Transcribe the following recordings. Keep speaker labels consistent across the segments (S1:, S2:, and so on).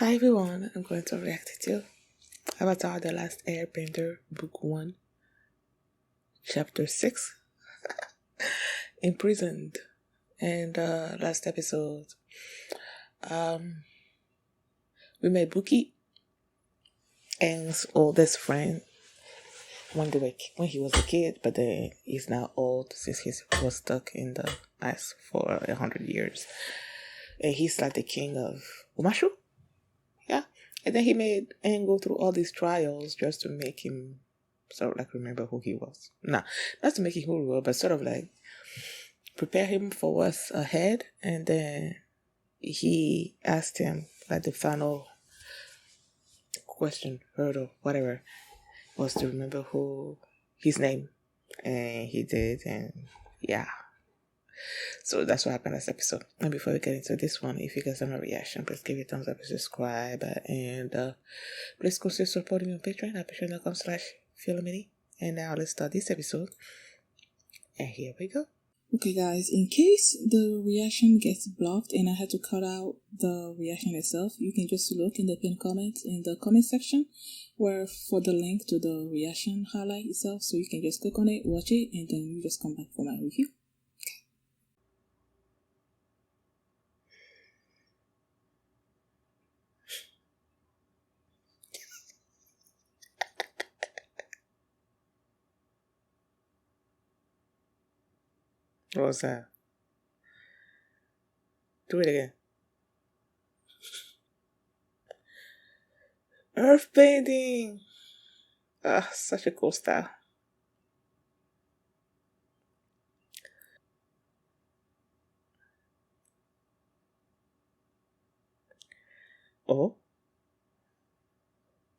S1: Hi everyone, I'm going to react to Avatar The Last Airbender, Book 1, Chapter 6, Imprisoned. And last episode, we met Buki and his oldest friend when he was a kid, but then he's now old since he was stuck in the ice for 100 years. And he's like the king of Umashu? Yeah. And then he made Aang go through all these trials just to make him sort of like remember who he was. Nah, not to make him who he was, but sort of like prepare him for what's ahead. And then he asked him, like the final question, hurdle, whatever, was to remember who his name. And he did, and yeah. So that's what happened last episode. And before we get into this one, if you guys have a reaction, please give it a thumbs up and subscribe. And please consider supporting me on Patreon at patreon.com/Philomini. And now let's start this episode. And here we go.
S2: Okay guys, in case the reaction gets blocked and I had to cut out the reaction itself, you can just look in the pinned comment in the comment section where for the link to the reaction highlight itself, so you can just click on it, watch it, and then you just come back for my review.
S1: What was that? Do it again. Earth painting! Ah, such a cool style. Oh.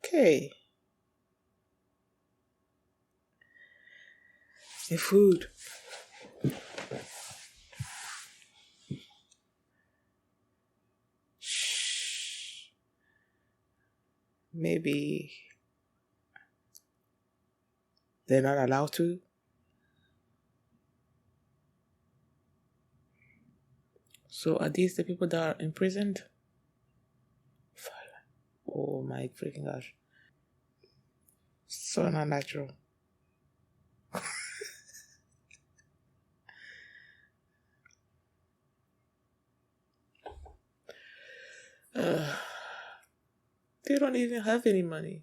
S1: Okay. And food. Shh. Maybe they're not allowed to. So are these the people that are imprisoned? Oh my freaking gosh. So not natural. They don't even have any money.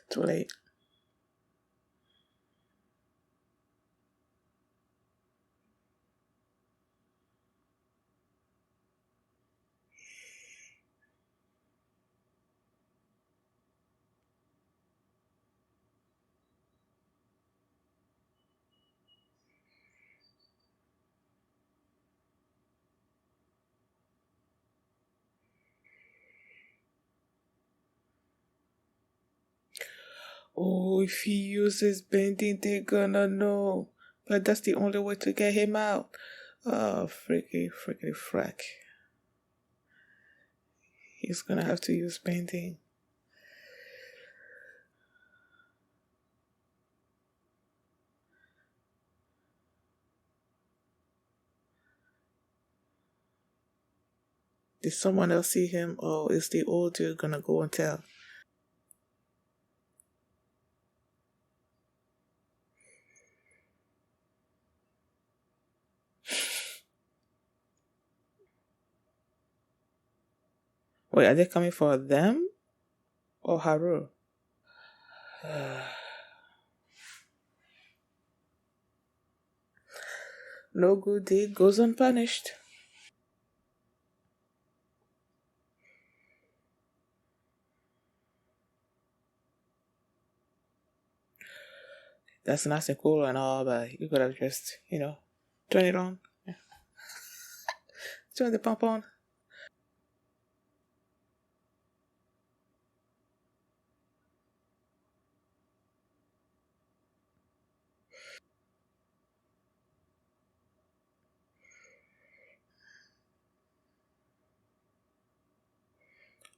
S1: Too late. Oh, if he uses bending, they're gonna know. But that's the only way to get him out. Oh, freaky frack. He's gonna have to use bending. Did someone else see him, or is the old dude gonna go and tell? Wait, are they coming for them or Haru? No good deed goes unpunished. That's nice and cool and all, but you could have just, turn it on. Yeah. Turn the pump on.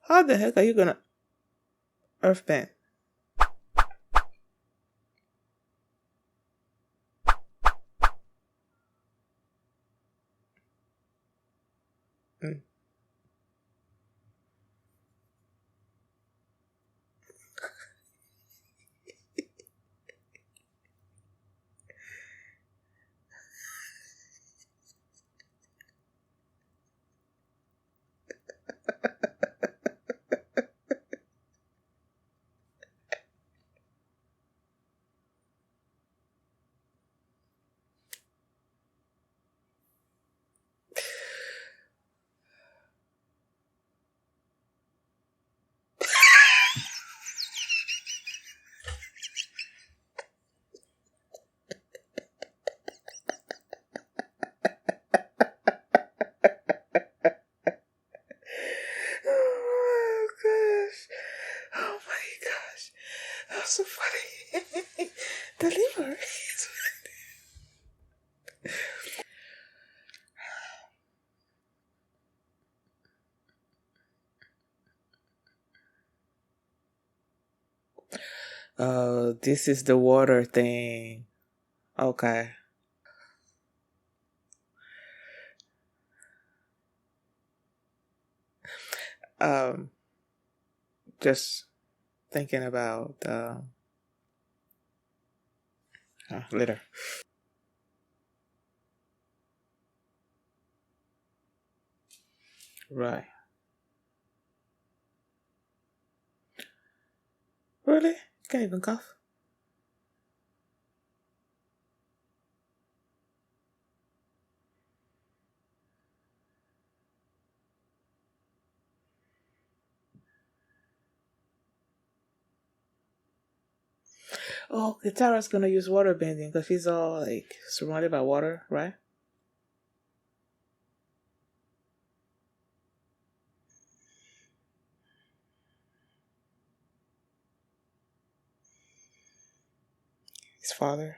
S1: How the heck are you gonna earthbend? Mm. Oh my gosh. Oh my gosh. That's so funny. Delivery. Oh, this is the water thing. Okay. Um, just thinking about later. Right. Really? Can't even cough. Oh, Katara's gonna use water bending because she's all like surrounded by water, right? His father.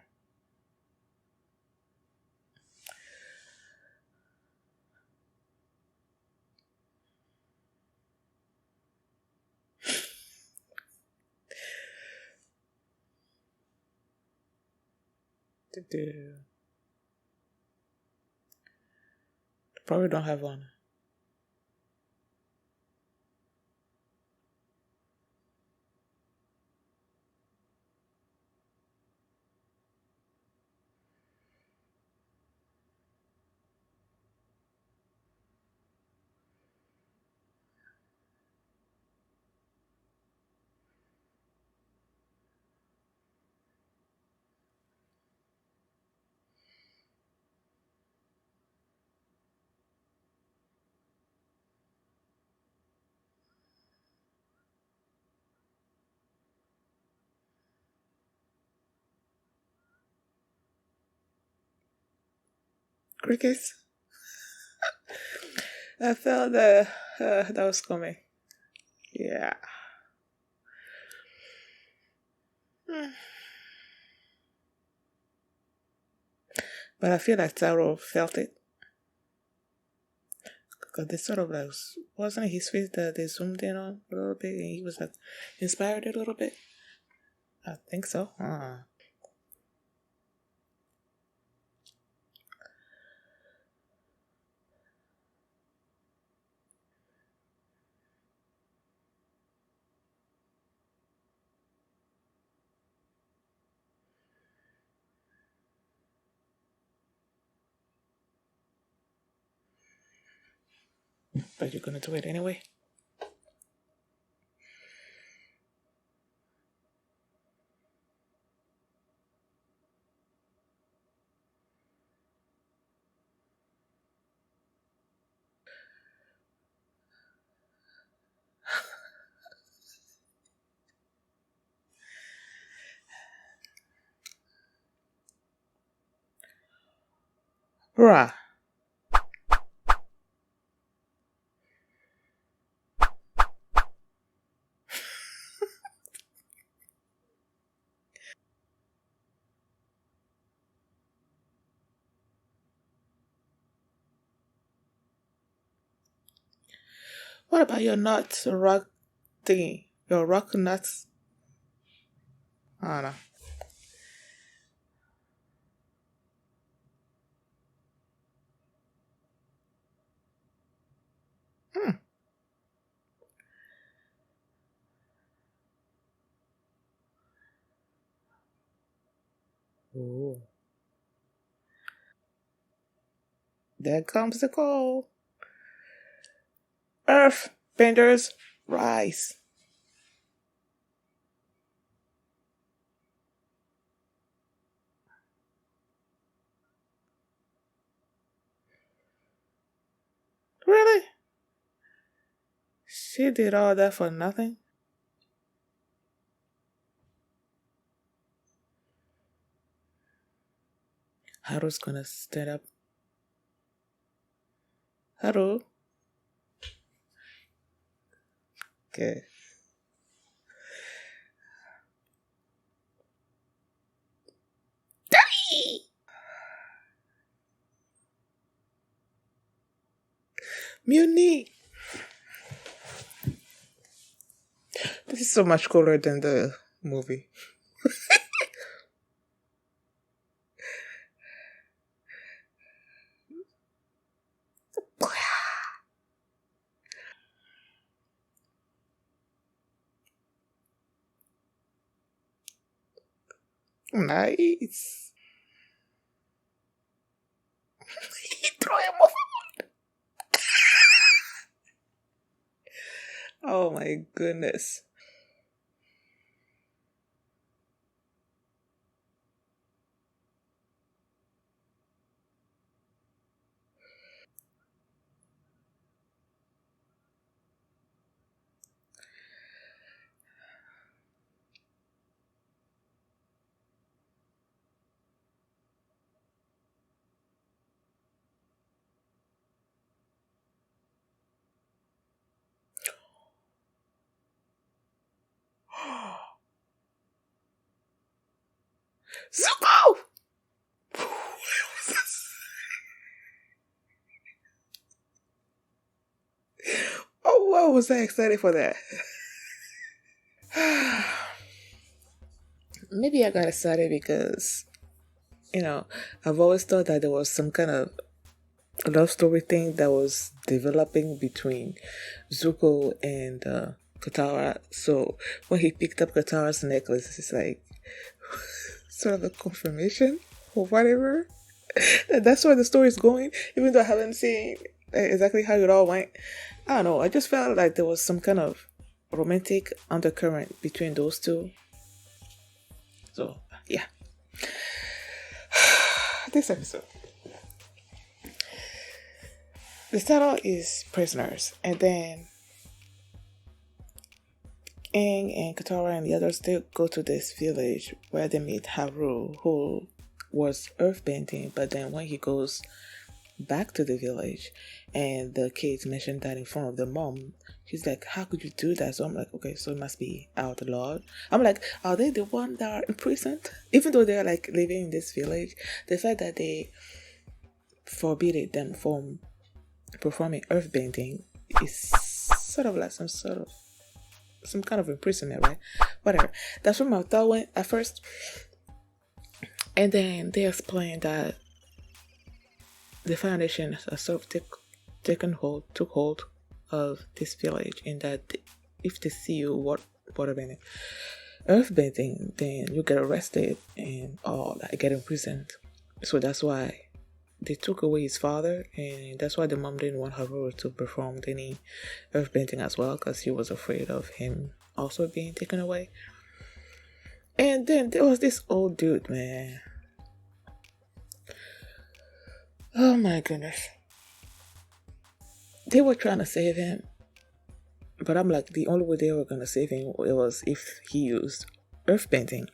S1: Probably don't have one. Crickets. I felt that was coming. Yeah. But I feel like Taro felt it. Because they sort of like, wasn't it his face that they zoomed in on a little bit and he was like inspired a little bit? I think so. But you're gonna do it anyway. Bruh. What about your nuts rock thingy? Your rock nuts? I don't know. Hmm. Ooh. There comes the call. Earth benders rise. Really? She did all that for nothing? Haru's gonna stand up. Haru? Okay. Daddy! Mutiny! This is so much cooler than the movie. Nice. He threw him off. Oh my goodness. Zuko! Oh, why was I excited for that? Maybe I got excited because, I've always thought that there was some kind of love story thing that was developing between Zuko and Katara. So when he picked up Katara's necklace, it's like sort of a confirmation or whatever. That's where the story is going, even though I haven't seen exactly how it all went. I don't know. I just felt like there was some kind of romantic undercurrent between those two. So, yeah. This episode. The title is Prisoners, and then Aang and Katara and the others, they go to this village where they meet Haru, who was earthbending, but then when he goes back to the village and the kids mentioned that in front of the mom, she's like, how could you do that? So I'm like, okay, so it must be outlawed. I'm like, are they the ones that are imprisoned? Even though they're like living in this village, the fact that they forbade them from performing earthbending is sort of like some kind of imprisonment, right? Whatever. That's where my thought went at first. And then they explained that the foundation has sort of took hold of this village, and that if they see you whatever earthbending, then you get arrested and all that, get imprisoned. So that's why they took away his father, and that's why the mom didn't want Haru to perform any earthbending as well, because she was afraid of him also being taken away. And then there was this old dude, man. Oh my goodness. They were trying to save him, but I'm like, the only way they were gonna save him was if he used earthbending.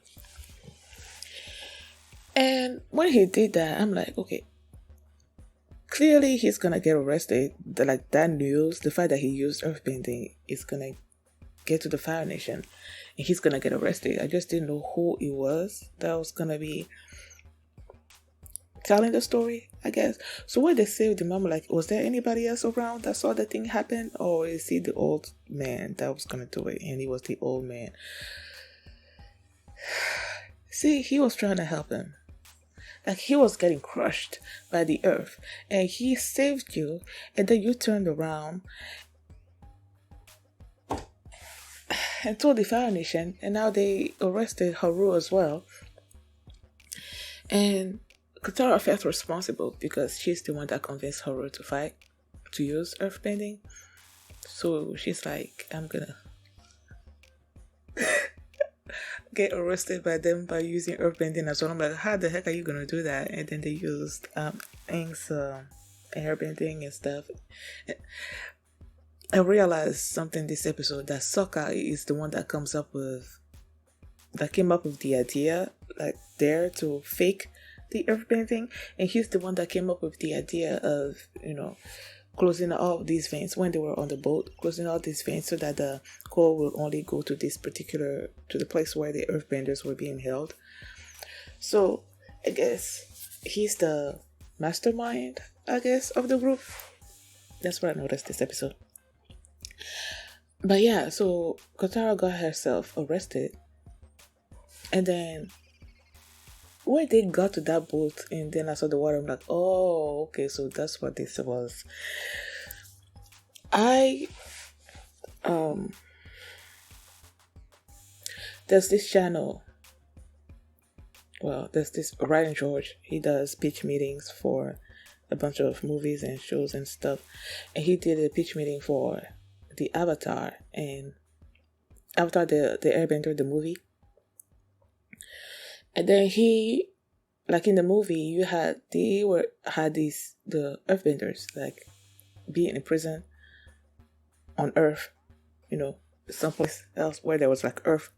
S1: And when he did that, I'm like, okay, clearly he's gonna get arrested. Like that news, the fact that he used earthbending is gonna get to the Fire Nation, and he's gonna get arrested. I just didn't know who it was that was gonna be telling the story, I guess. So when they saved the mom, like, was there anybody else around that saw the thing happen, or is he the old man that was gonna do it, and he was the old man? See, he was trying to help him. Like, he was getting crushed by the earth, and he saved you, and then you turned around and told the Fire Nation, and now they arrested Haru as well. And Katara felt responsible because she's the one that convinced Haru to fight, to use earthbending. So she's like, I'm gonna get arrested by them by using earthbending as well. I'm like, how the heck are you gonna do that? And then they used Aang's airbending and stuff. I realized something this episode, that Sokka is the one that came up with the idea, like, there to fake the earthbending, and he's the one that came up with the idea of, closing all these veins when they were on the boat, closing all these veins so that the coal will only go to the place where the earthbenders were being held. So I guess he's the mastermind, I guess, of the group. That's what I noticed this episode. But yeah, so Katara got herself arrested, and then when they got to that boat and then I saw the water, I'm like, oh, okay, so that's what this was. There's this channel, there's this Ryan George, he does pitch meetings for a bunch of movies and shows and stuff, and he did a pitch meeting for the Avatar the Airbender, the movie. And then he, like in the movie, the earthbenders, like, being in prison on Earth, someplace else where there was like Earth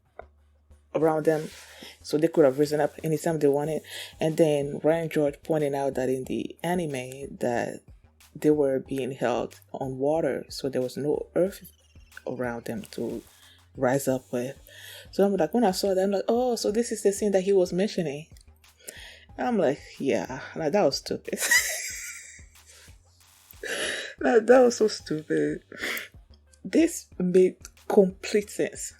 S1: around them, so they could have risen up anytime they wanted. And then Ryan George pointed out that in the anime that they were being held on water, so there was no Earth around them to rise up with. So I'm like, when I saw that, I'm like, oh, so this is the scene that he was mentioning. And I'm like, yeah, like, that was stupid. Like, that was so stupid. This made complete sense.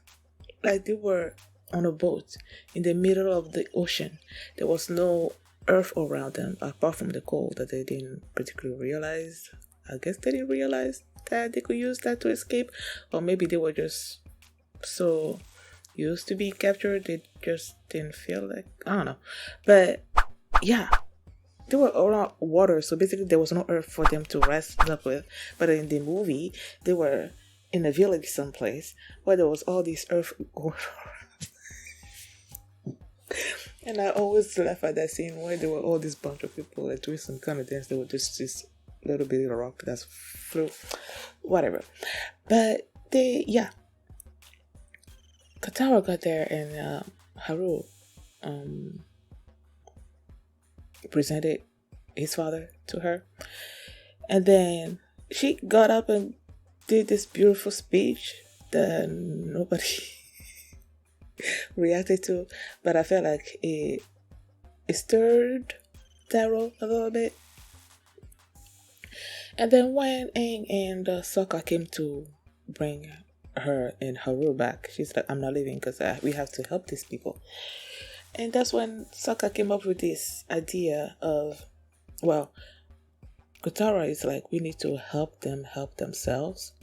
S1: Like, they were on a boat in the middle of the ocean. There was no Earth around them apart from the coal that they didn't particularly realize. I guess they didn't realize that they could use that to escape, or maybe they were just so used to be captured they just didn't feel like, I don't know. But yeah, they were around water, so basically there was no Earth for them to rise up with. But in the movie, they were in a village someplace where there was all these Earth going around. And I always laugh at that scene where there were all this bunch of people like doing some kind of dance. There was just this little bit of rock that's flew, whatever. But Katara got there, and Haru presented his father to her, and then she got up and did this beautiful speech that nobody reacted to, but I felt like it stirred Taro a little bit. And then when Aang and Sokka came to bring her and Haru back, she's like, I'm not leaving because we have to help these people. And that's when Sokka came up with this idea of, Katara is like, we need to help them help themselves.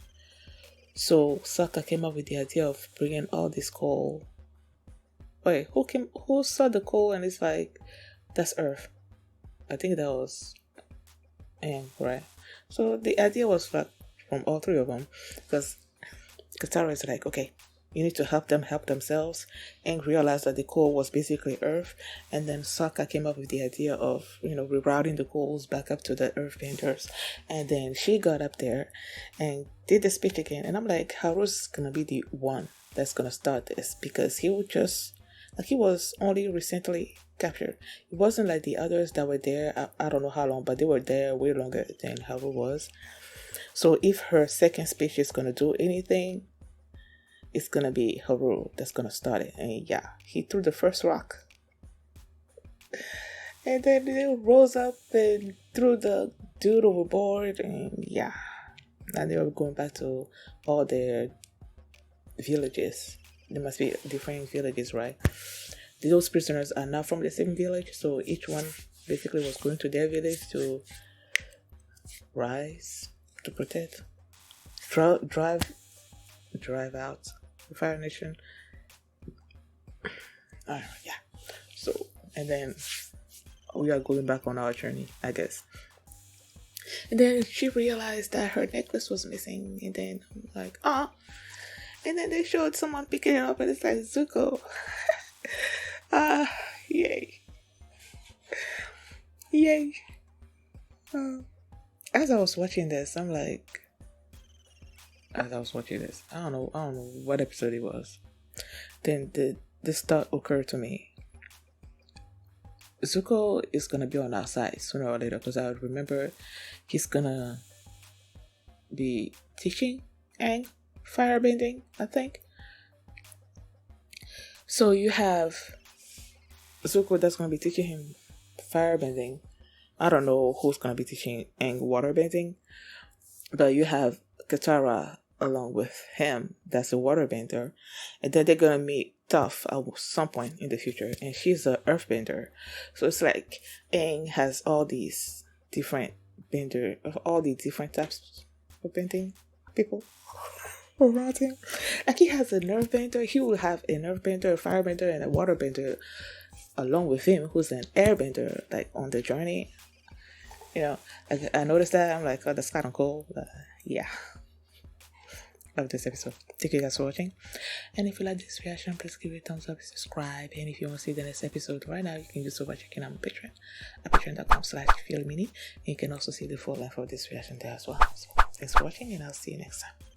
S1: So Sokka came up with the idea of bringing all this coal. Wait, who saw the coal and it's like, that's Earth? I think that was Aang, right? So the idea was like from all three of them, because Katara is like, okay, you need to help them help themselves. Aang realized that the coal was basically Earth, and then Sokka came up with the idea of, rerouting the coals back up to the Earthbenders. And then she got up there and did the speech again, and I'm like, Haru's gonna be the one that's gonna start this, because he was only recently captured. It wasn't like the others that were there, I don't know how long, but they were there way longer than Haru was. So if her second speech is gonna do anything, it's gonna be Haru that's gonna start it. And yeah, he threw the first rock. And then they rose up and threw the dude overboard, and yeah. And they were going back to all their villages. There must be different villages, right? Those prisoners are not from the same village, so each one basically was going to their village to rise, to protect, drive out the Fire Nation. Yeah. So, and then we are going back on our journey, I guess. And then she realized that her necklace was missing, and then I'm like, and then they showed someone picking it up, and it's like Zuko. Yay. Yay. As I was watching this, I don't know what episode it was. Then this thought occurred to me. Zuko is gonna be on our side sooner or later, because I remember he's gonna be teaching Aang firebending, I think. So you have Zuko that's gonna be teaching him firebending. I don't know who's gonna be teaching Aang waterbending, but you have Katara along with him that's a waterbender, and then they're gonna meet Toph at some point in the future, and she's an earthbender. So it's like Aang has all these different all the different types of bending people around him. Like he has an earthbender, he will have an earthbender, a firebender, and a waterbender along with him, who's an airbender, like on the journey. You know, I noticed that. I'm like, oh, that's kind of cool. Yeah. Love this episode. Thank you guys for watching. And if you like this reaction, please give it a thumbs up, subscribe. And if you want to see the next episode right now, you can do so by checking out my Patreon at patreon.com/feelmini. And you can also see the full length of this reaction there as well. So thanks for watching, and I'll see you next time.